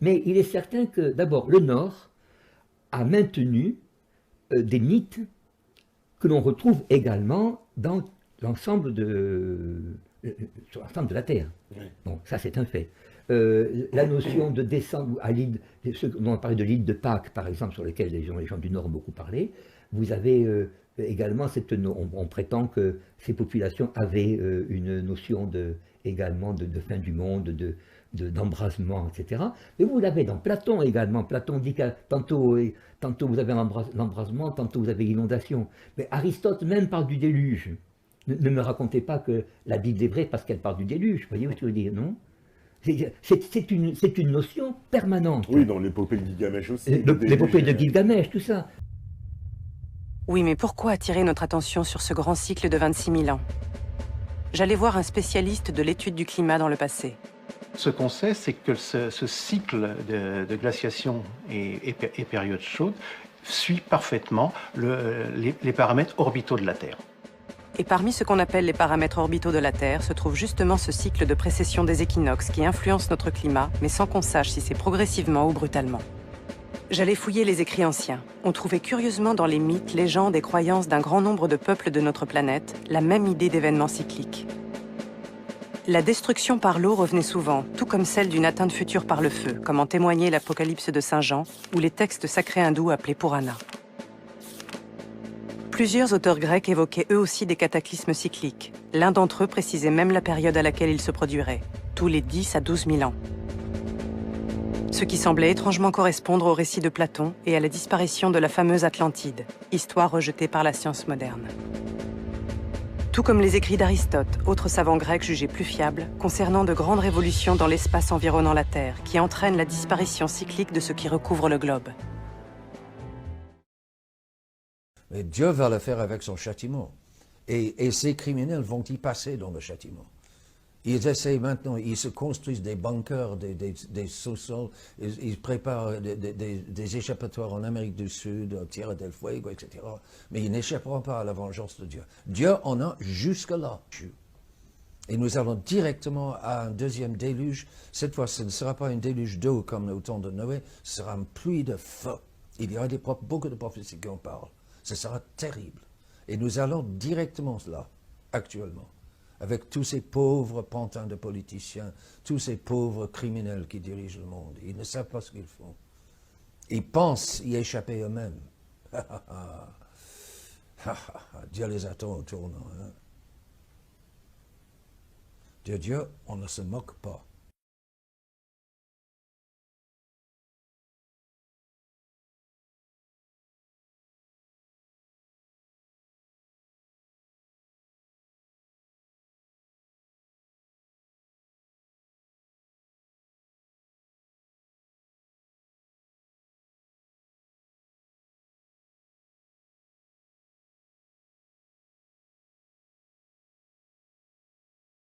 Mais il est certain que, d'abord, le Nord a maintenu des mythes que l'on retrouve également dans l'ensemble sur l'ensemble de la Terre. Oui. Bon, ça c'est un fait. La notion de descendre à l'île, ceux dont on parlait de l'île de Pâques, par exemple, sur lesquelles les gens du Nord ont beaucoup parlé, vous avez également on prétend que ces populations avaient une notion également de fin du monde, d'embrasement, etc. Mais vous l'avez dans Platon également. Platon dit que tantôt vous avez l'embrasement, tantôt vous avez l'inondation. Mais Aristote même parle du déluge. Ne me racontez pas que la Bible est vraie parce qu'elle parle du déluge. Vous voyez ce que je veux dire, non? C'est une notion permanente. Oui, dans l'épopée de Gilgamesh aussi, le déluge. L'épopée de Gilgamesh, tout ça. Oui, mais pourquoi attirer notre attention sur ce grand cycle de 26 000 ans? J'allais voir un spécialiste de l'étude du climat dans le passé. Ce qu'on sait, c'est que ce cycle de glaciation et période chaude suit parfaitement les paramètres orbitaux de la Terre. Et parmi ce qu'on appelle les paramètres orbitaux de la Terre se trouve justement ce cycle de précession des équinoxes qui influence notre climat, mais sans qu'on sache si c'est progressivement ou brutalement. J'allais fouiller les écrits anciens. On trouvait curieusement dans les mythes, légendes et croyances d'un grand nombre de peuples de notre planète la même idée d'événements cycliques. La destruction par l'eau revenait souvent, tout comme celle d'une atteinte future par le feu, comme en témoignait l'Apocalypse de Saint Jean ou les textes sacrés hindous appelés Purana. Plusieurs auteurs grecs évoquaient eux aussi des cataclysmes cycliques. L'un d'entre eux précisait même la période à laquelle ils se produiraient, tous les 10 à 12 000 ans. Ce qui semblait étrangement correspondre au récit de Platon et à la disparition de la fameuse Atlantide, histoire rejetée par la science moderne. Tout comme les écrits d'Aristote, autre savant grec jugé plus fiable, concernant de grandes révolutions dans l'espace environnant la Terre, qui entraînent la disparition cyclique de ce qui recouvre le globe. Mais Dieu va le faire avec son châtiment. Et ces criminels vont y passer dans le châtiment. Ils essaient maintenant, ils se construisent des bunkers, des sous-sols, ils préparent des échappatoires en Amérique du Sud, au Tierra del Fuego, etc. Mais ils n'échapperont pas à la vengeance de Dieu. Dieu en a jusque-là. Et nous allons directement à un deuxième déluge. Cette fois, ce ne sera pas un déluge d'eau comme au temps de Noé, ce sera une pluie de feu. Il y aura beaucoup de prophéties qui en parlent. Ce sera terrible. Et nous allons directement là, actuellement, avec tous ces pauvres pantins de politiciens, tous ces pauvres criminels qui dirigent le monde. Ils ne savent pas ce qu'ils font. Ils pensent y échapper eux-mêmes. Dieu les attend au tournant. Hein? Dieu, on ne se moque pas.